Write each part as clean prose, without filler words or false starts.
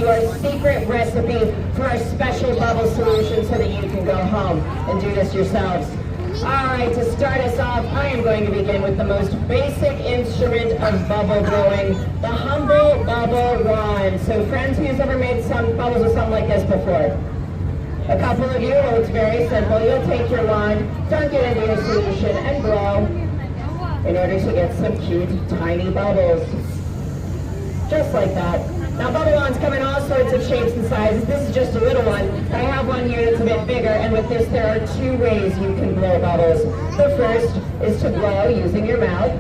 your secret recipe for our special bubble solution so that you can go home and do this yourselves. All right, to start us off, I am going to begin with the most basic instrument of bubble blowing, the humble bubble wand. So friends, who's ever made some bubbles with something like this before? A couple of you, well, it's very simple. You'll take your wand, dunk it into your solution, and blow in order to get some cute, tiny bubbles. Just like that. Now, bubble wands come in all sorts of shapes and sizes. This is just a little one. I have one here that's a bit bigger, and with this there are two ways you can blow bubbles. The first is to blow using your mouth,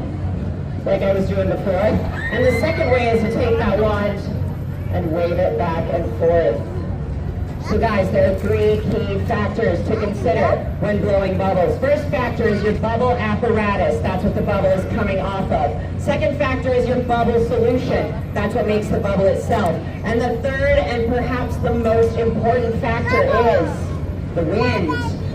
like I was doing before. And the second way is to take that wand and wave it back and forth. So guys, there are three key factors to consider when blowing bubbles. First factor is your bubble apparatus. That's what the bubble is coming off of. Second factor is your bubble solution. That's what makes the bubble itself. And the third and perhaps the most important factor is the wind.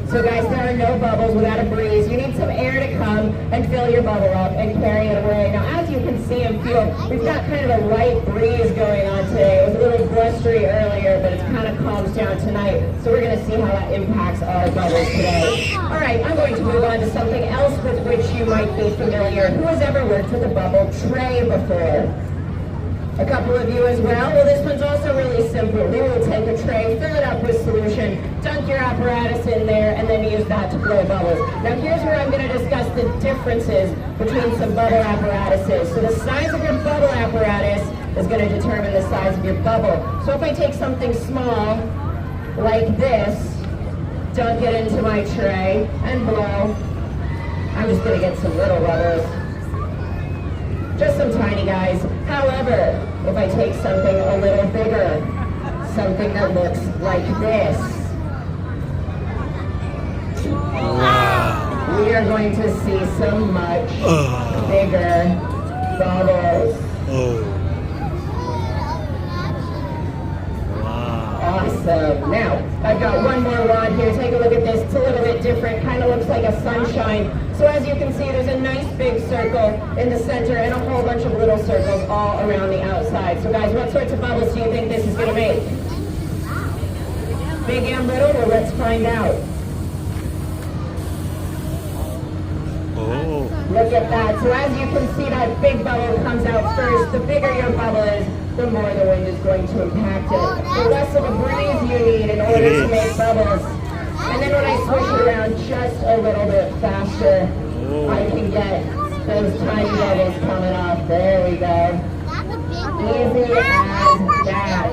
So guys, there are no bubbles without a breeze. You need some air to come and fill your bubble up and carry it away. Now, as you can see and feel, we've got kind of a light breeze going on today. It was a little blustery earlier, but it's kind of calms down tonight. So we're going to see how that impacts our bubbles today. All right, I'm going to move on to something else with which you might be familiar. Who has ever worked with a bubble tray before? A couple of you as well. Well, this one's also really simple. We will take a tray, fill it up with solution, dunk your apparatus in there, and then use that to blow bubbles. Now, here's where I'm going to discuss the differences between some bubble apparatuses. So the size of your bubble apparatus is going to determine the size of your bubble. So if I take something small, like this, dunk it into my tray, and blow, I'm just going to get some little bubbles. Just some tiny guys. However, if I take something a little bigger, something that looks like this, we are going to see some much bigger bubbles. Awesome. Now, I've got one more wand here. Take a look at this. It's a little bit different. Kind of looks like a sunshine. So as you can see, there's a nice big circle in the center and a whole bunch of little circles all around the outside. So guys, what sorts of bubbles do you think this is going to make? Big and little? Well, let's find out. Look at that. So as you can see, that big bubble comes out first. The bigger your bubble is, the more the wind is going to impact it. The less of a breeze you need in order to make bubbles. And then when I switch it around just a little bit faster, I can get those tiny bubbles coming off. There we go. Easy as that.